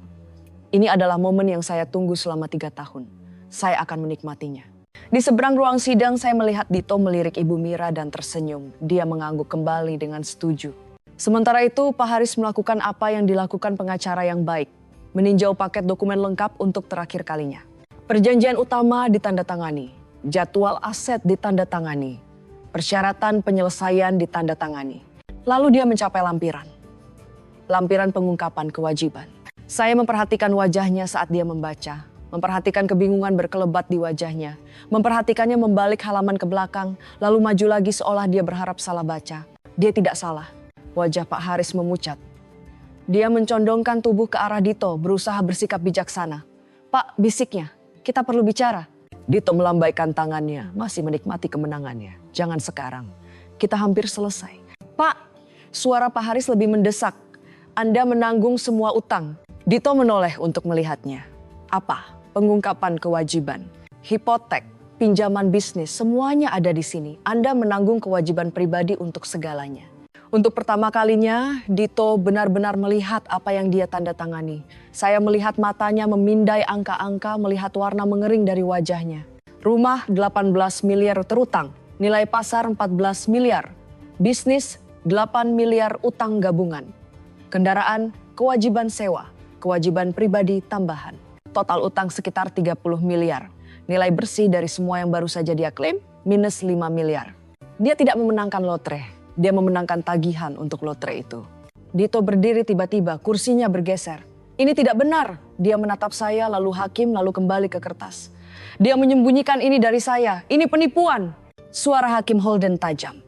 Ini adalah momen yang saya tunggu selama 3 tahun. Saya akan menikmatinya. Di seberang ruang sidang saya melihat Dito melirik Ibu Mira dan tersenyum. Dia mengangguk kembali dengan setuju. Sementara itu Pak Haris melakukan apa yang dilakukan pengacara yang baik. Meninjau paket dokumen lengkap untuk terakhir kalinya. Perjanjian utama ditandatangani. Jadwal aset ditandatangani. Persyaratan penyelesaian ditandatangani. Lalu dia mencapai lampiran. Lampiran pengungkapan kewajiban. Saya memperhatikan wajahnya saat dia membaca. Memperhatikan kebingungan berkelebat di wajahnya. Memperhatikannya membalik halaman ke belakang, lalu maju lagi seolah dia berharap salah baca. Dia tidak salah. Wajah Pak Haris memucat. Dia mencondongkan tubuh ke arah Dito, berusaha bersikap bijaksana. Pak, bisiknya, kita perlu bicara. Dito melambaikan tangannya, masih menikmati kemenangannya. Jangan sekarang, kita hampir selesai. Pak, suara Pak Haris lebih mendesak. Anda menanggung semua utang. Dito menoleh untuk melihatnya. Apa? Pengungkapan kewajiban, hipotek, pinjaman bisnis, semuanya ada di sini. Anda menanggung kewajiban pribadi untuk segalanya. Untuk pertama kalinya, Dito benar-benar melihat apa yang dia tanda tangani. Saya melihat matanya memindai angka-angka, melihat warna mengering dari wajahnya. Rumah 18 miliar terutang, nilai pasar 14 miliar, bisnis 8 miliar utang gabungan. Kendaraan, kewajiban sewa, kewajiban pribadi tambahan. Total utang sekitar 30 miliar. Nilai bersih dari semua yang baru saja dia klaim, minus 5 miliar. Dia tidak memenangkan lotre. Dia memenangkan tagihan untuk lotre itu. Dito berdiri tiba-tiba, kursinya bergeser. Ini tidak benar. Dia menatap saya, lalu hakim, lalu kembali ke kertas. Dia menyembunyikan ini dari saya. Ini penipuan. Suara Hakim Holden tajam.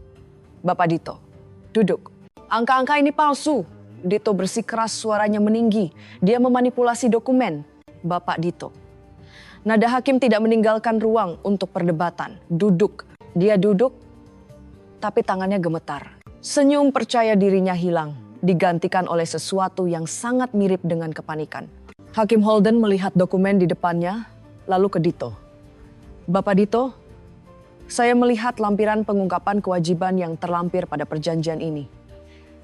Bapak Dito, duduk. Angka-angka ini palsu. Dito bersikeras, suaranya meninggi. Dia memanipulasi dokumen. Bapak Dito. Nada hakim tidak meninggalkan ruang untuk perdebatan. Duduk. Dia duduk. Tapi tangannya gemetar. Senyum percaya dirinya hilang, digantikan oleh sesuatu yang sangat mirip dengan kepanikan. Hakim Holden melihat dokumen di depannya, lalu ke Dito. Bapak Dito, saya melihat lampiran pengungkapan kewajiban yang terlampir pada perjanjian ini.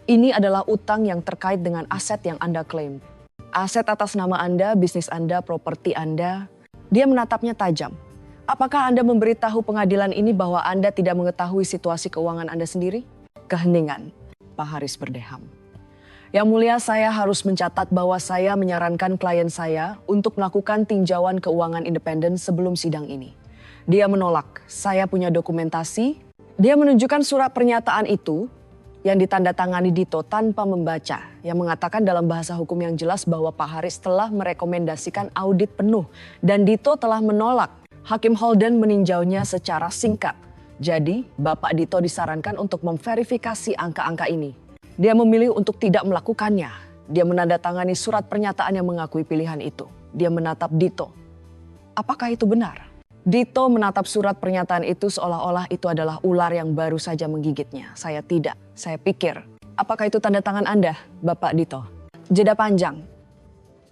Ini adalah utang yang terkait dengan aset yang Anda klaim. Aset atas nama Anda, bisnis Anda, properti Anda. Dia menatapnya tajam. Apakah Anda memberitahu pengadilan ini bahwa Anda tidak mengetahui situasi keuangan Anda sendiri? Keheningan. Pak Haris berdeham. Yang mulia, saya harus mencatat bahwa saya menyarankan klien saya untuk melakukan tinjauan keuangan independen sebelum sidang ini. Dia menolak. Saya punya dokumentasi. Dia menunjukkan surat pernyataan itu yang ditandatangani Dito tanpa membaca, yang mengatakan dalam bahasa hukum yang jelas bahwa Pak Haris telah merekomendasikan audit penuh dan Dito telah menolak. Hakim Holden meninjaunya secara singkat. Jadi, Bapak Dito disarankan untuk memverifikasi angka-angka ini. Dia memilih untuk tidak melakukannya. Dia menandatangani surat pernyataan yang mengakui pilihan itu. Dia menatap Dito. Apakah itu benar? Dito menatap surat pernyataan itu seolah-olah itu adalah ular yang baru saja menggigitnya. Saya tidak. Saya pikir, apakah itu tanda tangan Anda, Bapak Dito? Jeda panjang.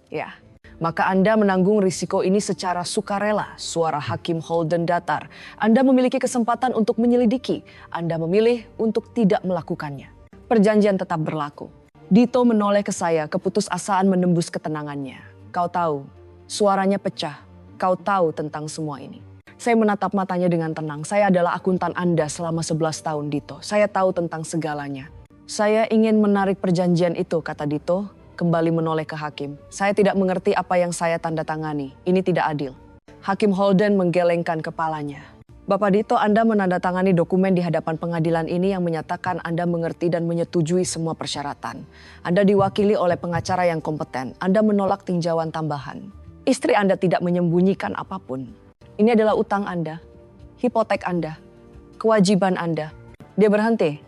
Ya. Maka Anda menanggung risiko ini secara sukarela. Suara Hakim Holden datar. Anda memiliki kesempatan untuk menyelidiki. Anda memilih untuk tidak melakukannya. Perjanjian tetap berlaku. Dito menoleh ke saya, keputusasaan menembus ketenangannya. Kau tahu, suaranya pecah. Kau tahu tentang semua ini. Saya menatap matanya dengan tenang. Saya adalah akuntan Anda selama 11 tahun, Dito. Saya tahu tentang segalanya. Saya ingin menarik perjanjian itu, kata Dito. Kembali menoleh ke hakim. Saya tidak mengerti apa yang saya tanda tangani. Ini tidak adil. Hakim Holden menggelengkan kepalanya. Bapak Dito, Anda menandatangani dokumen di hadapan pengadilan ini yang menyatakan Anda mengerti dan menyetujui semua persyaratan. Anda diwakili oleh pengacara yang kompeten. Anda menolak tinjauan tambahan. Istri Anda tidak menyembunyikan apapun. Ini adalah utang Anda, hipotek Anda, kewajiban Anda. Dia berhenti.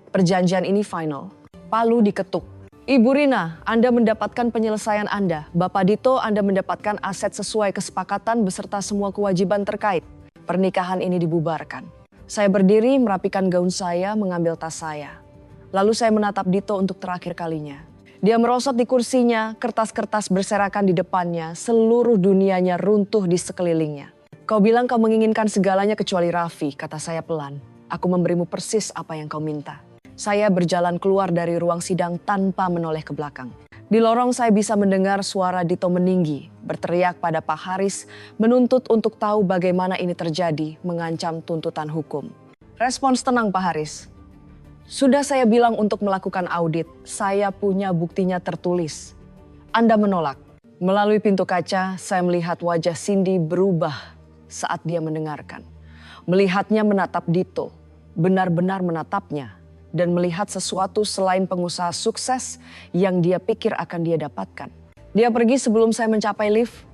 Perjanjian ini final. Palu diketuk. Ibu Rina, Anda mendapatkan penyelesaian Anda. Bapak Dito, Anda mendapatkan aset sesuai kesepakatan beserta semua kewajiban terkait. Pernikahan ini dibubarkan. Saya berdiri, merapikan gaun saya, mengambil tas saya. Lalu saya menatap Dito untuk terakhir kalinya. Dia merosot di kursinya, kertas-kertas berserakan di depannya, seluruh dunianya runtuh di sekelilingnya. Kau bilang kau menginginkan segalanya kecuali Raffi, kata saya pelan. Aku memberimu persis apa yang kau minta. Saya berjalan keluar dari ruang sidang tanpa menoleh ke belakang. Di lorong saya bisa mendengar suara Dito meninggi, berteriak pada Pak Haris, menuntut untuk tahu bagaimana ini terjadi, mengancam tuntutan hukum. Respons tenang Pak Haris. Sudah saya bilang untuk melakukan audit, saya punya buktinya tertulis. Anda menolak. Melalui pintu kaca, saya melihat wajah Cindy berubah saat dia mendengarkan. Melihatnya menatap Dito, benar-benar menatapnya. Dan melihat sesuatu selain pengusaha sukses yang dia pikir akan dia dapatkan. Dia pergi sebelum saya mencapai lift.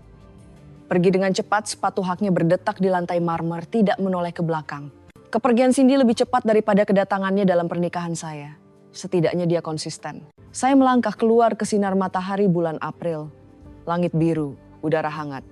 Pergi dengan cepat, sepatu haknya berdetak di lantai marmer, tidak menoleh ke belakang. Kepergian Cindy lebih cepat daripada kedatangannya dalam pernikahan saya. Setidaknya dia konsisten. Saya melangkah keluar ke sinar matahari bulan April. Langit biru, udara hangat.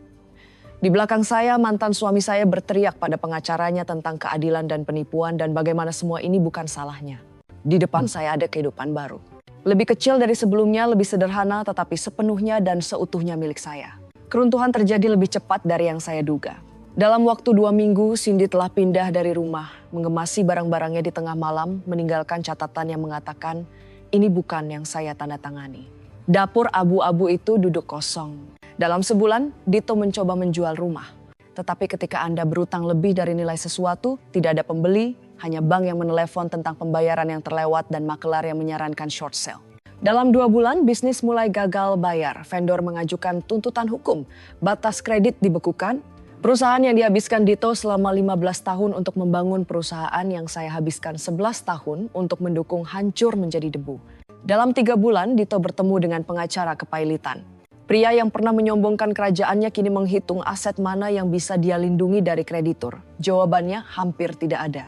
Di belakang saya, mantan suami saya berteriak pada pengacaranya tentang keadilan dan penipuan dan bagaimana semua ini bukan salahnya. Di depan saya ada kehidupan baru. Lebih kecil dari sebelumnya, lebih sederhana tetapi sepenuhnya dan seutuhnya milik saya. Keruntuhan terjadi lebih cepat dari yang saya duga. Dalam waktu 2 minggu, Cindy telah pindah dari rumah, mengemasi barang-barangnya di tengah malam, meninggalkan catatan yang mengatakan, ini bukan yang saya tanda tangani. Dapur abu-abu itu duduk kosong. Dalam sebulan, Dito mencoba menjual rumah. Tetapi ketika Anda berutang lebih dari nilai sesuatu, tidak ada pembeli, hanya bank yang menelepon tentang pembayaran yang terlewat dan makelar yang menyarankan short sale. Dalam 2 bulan, bisnis mulai gagal bayar. Vendor mengajukan tuntutan hukum, batas kredit dibekukan. Perusahaan yang dihabiskan Dito selama 15 tahun untuk membangun perusahaan yang saya habiskan 11 tahun untuk mendukung hancur menjadi debu. Dalam 3 bulan, Dito bertemu dengan pengacara kepailitan. Pria yang pernah menyombongkan kerajaannya kini menghitung aset mana yang bisa dia lindungi dari kreditur. Jawabannya hampir tidak ada.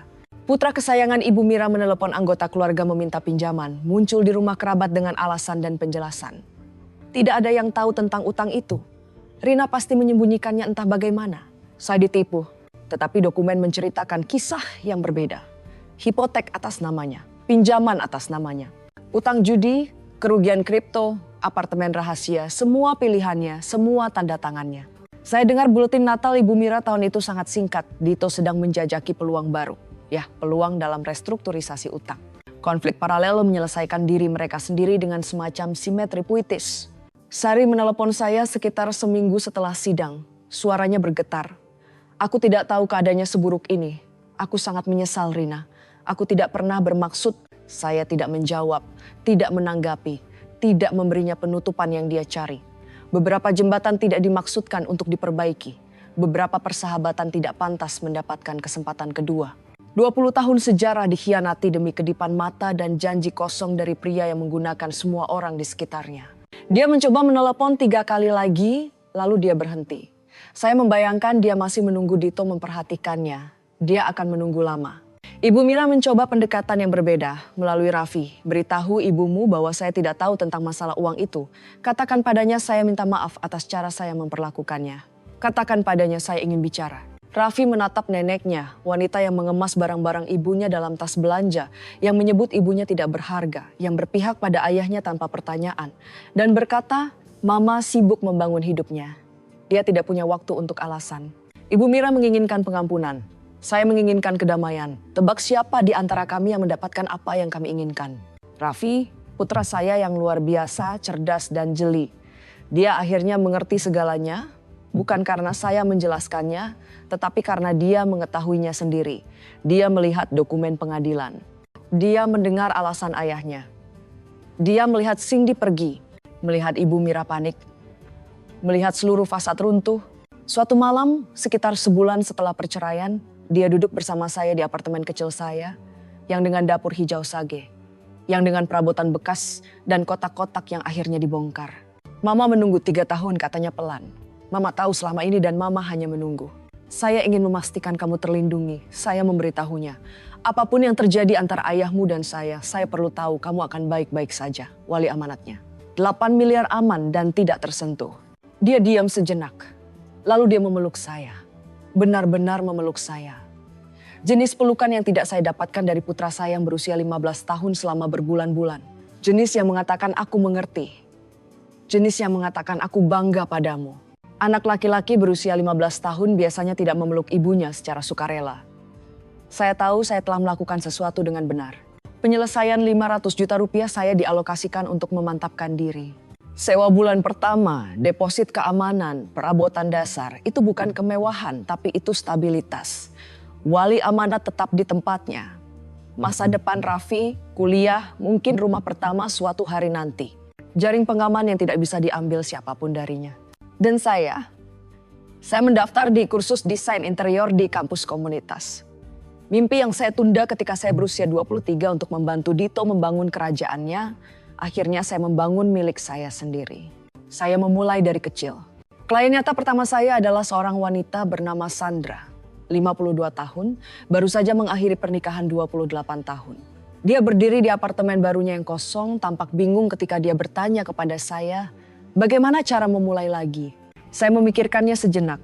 Putra kesayangan Ibu Mira menelepon anggota keluarga meminta pinjaman, muncul di rumah kerabat dengan alasan dan penjelasan. Tidak ada yang tahu tentang utang itu. Rina pasti menyembunyikannya entah bagaimana. Saya ditipu, tetapi dokumen menceritakan kisah yang berbeda. Hipotek atas namanya, pinjaman atas namanya, utang judi, kerugian kripto, apartemen rahasia, semua pilihannya, semua tanda tangannya. Saya dengar buletin Natal Ibu Mira tahun itu sangat singkat. Dito sedang menjajaki peluang baru. Ya, peluang dalam restrukturisasi utang. Konflik paralel menyelesaikan diri mereka sendiri dengan semacam simetri puitis. Sari menelepon saya sekitar seminggu setelah sidang. Suaranya bergetar. Aku tidak tahu keadaannya seburuk ini. Aku sangat menyesal, Rina. Aku tidak pernah bermaksud. Saya tidak menjawab, tidak menanggapi. Tidak memberinya penutupan yang dia cari. Beberapa jembatan tidak dimaksudkan untuk diperbaiki. Beberapa persahabatan tidak pantas mendapatkan kesempatan kedua. 20 tahun sejarah dikhianati demi kedipan mata dan janji kosong dari pria yang menggunakan semua orang di sekitarnya. Dia mencoba menelepon 3 kali lagi, lalu dia berhenti. Saya membayangkan dia masih menunggu Dito memperhatikannya. Dia akan menunggu lama. Ibu Mira mencoba pendekatan yang berbeda melalui Raffi. Beritahu ibumu bahwa saya tidak tahu tentang masalah uang itu. Katakan padanya saya minta maaf atas cara saya memperlakukannya. Katakan padanya saya ingin bicara. Raffi menatap neneknya, wanita yang mengemas barang-barang ibunya dalam tas belanja, yang menyebut ibunya tidak berharga, yang berpihak pada ayahnya tanpa pertanyaan, dan berkata, Mama sibuk membangun hidupnya. Dia tidak punya waktu untuk alasan. Ibu Mira menginginkan pengampunan. Saya menginginkan kedamaian. Tebak siapa di antara kami yang mendapatkan apa yang kami inginkan? Raffi, putra saya yang luar biasa, cerdas dan jeli. Dia akhirnya mengerti segalanya, bukan karena saya menjelaskannya, tetapi karena dia mengetahuinya sendiri. Dia melihat dokumen pengadilan. Dia mendengar alasan ayahnya. Dia melihat Cindy pergi, melihat Ibu Mira panik, melihat seluruh fasad runtuh. Suatu malam, sekitar sebulan setelah perceraian, dia duduk bersama saya di apartemen kecil saya, yang dengan dapur hijau sage, yang dengan perabotan bekas dan kotak-kotak yang akhirnya dibongkar. Mama menunggu 3 tahun, katanya pelan. Mama tahu selama ini dan Mama hanya menunggu. Saya ingin memastikan kamu terlindungi, saya memberitahunya. Apapun yang terjadi antara ayahmu dan saya perlu tahu kamu akan baik-baik saja, wali amanatnya. 8 miliar aman dan tidak tersentuh. Dia diam sejenak, lalu dia memeluk saya. Benar-benar memeluk saya. Jenis pelukan yang tidak saya dapatkan dari putra saya yang berusia 15 tahun selama berbulan-bulan. Jenis yang mengatakan aku mengerti. Jenis yang mengatakan aku bangga padamu. Anak laki-laki berusia 15 tahun biasanya tidak memeluk ibunya secara sukarela. Saya tahu saya telah melakukan sesuatu dengan benar. Penyelesaian 500 juta rupiah saya dialokasikan untuk memantapkan diri. Sewa bulan pertama, deposit keamanan, perabotan dasar, itu bukan kemewahan, tapi itu stabilitas. Wali amanat tetap di tempatnya. Masa depan Raffi, kuliah, mungkin rumah pertama suatu hari nanti. Jaring pengaman yang tidak bisa diambil siapapun darinya. Dan saya mendaftar di kursus desain interior di kampus komunitas. Mimpi yang saya tunda ketika saya berusia 23 untuk membantu Dito membangun kerajaannya, akhirnya saya membangun milik saya sendiri. Saya memulai dari kecil. Klien nyata pertama saya adalah seorang wanita bernama Sandra, 52 tahun, baru saja mengakhiri pernikahan 28 tahun. Dia berdiri di apartemen barunya yang kosong, tampak bingung ketika dia bertanya kepada saya, bagaimana cara memulai lagi? Saya memikirkannya sejenak.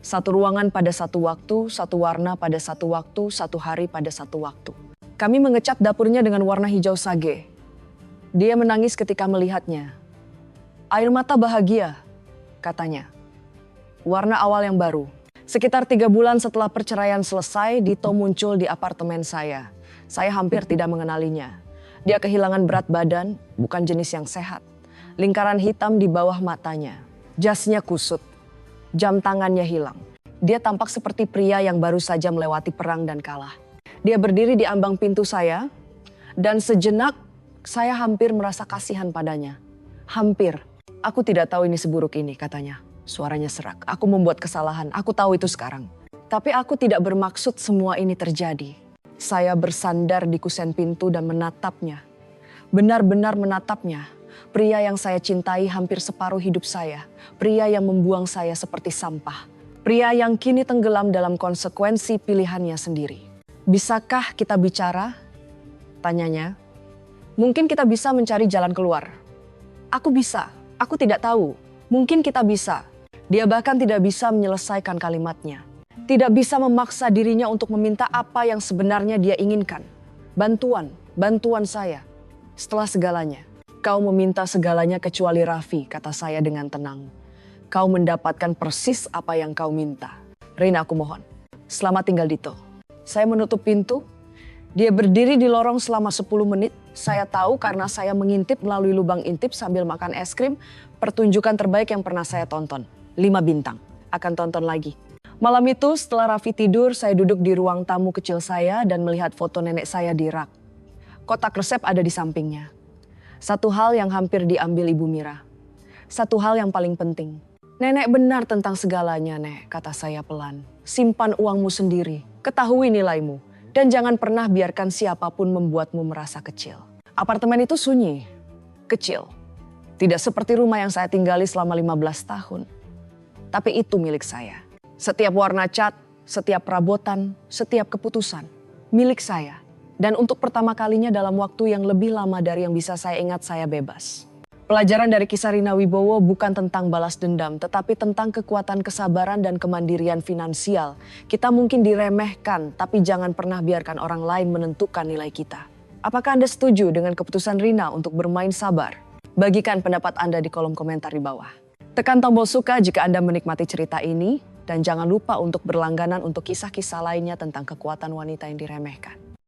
Satu ruangan pada satu waktu, satu warna pada satu waktu, satu hari pada satu waktu. Kami mengecat dapurnya dengan warna hijau sage. Dia menangis ketika melihatnya. Air mata bahagia, katanya. Warna awal yang baru. Sekitar 3 bulan setelah perceraian selesai, Dito muncul di apartemen saya. Saya hampir tidak mengenalinya. Dia kehilangan berat badan, bukan jenis yang sehat. Lingkaran hitam di bawah matanya. Jasnya kusut. Jam tangannya hilang. Dia tampak seperti pria yang baru saja melewati perang dan kalah. Dia berdiri di ambang pintu saya, dan sejenak saya hampir merasa kasihan padanya. Hampir. Aku tidak tahu ini seburuk ini, katanya. Suaranya serak. Aku membuat kesalahan, aku tahu itu sekarang. Tapi aku tidak bermaksud semua ini terjadi. Saya bersandar di kusen pintu dan menatapnya. Benar-benar menatapnya. Pria yang saya cintai hampir separuh hidup saya. Pria yang membuang saya seperti sampah. Pria yang kini tenggelam dalam konsekuensi pilihannya sendiri. Bisakah kita bicara? Tanyanya. Mungkin kita bisa mencari jalan keluar. Aku bisa. Aku tidak tahu. Mungkin kita bisa. Dia bahkan tidak bisa menyelesaikan kalimatnya. Tidak bisa memaksa dirinya untuk meminta apa yang sebenarnya dia inginkan. Bantuan saya. Setelah segalanya. Kau meminta segalanya kecuali Raffi, kata saya dengan tenang. Kau mendapatkan persis apa yang kau minta. Rina, aku mohon. Selamat tinggal, Dito. Saya menutup pintu. Dia berdiri di lorong selama 10 menit. Saya tahu karena saya mengintip melalui lubang intip sambil makan es krim. Pertunjukan terbaik yang pernah saya tonton. 5 bintang. Akan tonton lagi. Malam itu setelah Raffi tidur, saya duduk di ruang tamu kecil saya dan melihat foto nenek saya di rak. Kotak resep ada di sampingnya. Satu hal yang hampir diambil Ibu Mira. Satu hal yang paling penting. Nenek benar tentang segalanya, Nek, kata saya pelan. Simpan uangmu sendiri, ketahui nilaimu, dan jangan pernah biarkan siapapun membuatmu merasa kecil. Apartemen itu sunyi, kecil. Tidak seperti rumah yang saya tinggali selama 15 tahun. Tapi itu milik saya. Setiap warna cat, setiap perabotan, setiap keputusan, milik saya. Dan untuk pertama kalinya dalam waktu yang lebih lama dari yang bisa saya ingat, saya bebas. Pelajaran dari kisah Rina Wibowo bukan tentang balas dendam, tetapi tentang kekuatan kesabaran dan kemandirian finansial. Kita mungkin diremehkan, tapi jangan pernah biarkan orang lain menentukan nilai kita. Apakah Anda setuju dengan keputusan Rina untuk bermain sabar? Bagikan pendapat Anda di kolom komentar di bawah. Tekan tombol suka jika Anda menikmati cerita ini, dan jangan lupa untuk berlangganan untuk kisah-kisah lainnya tentang kekuatan wanita yang diremehkan.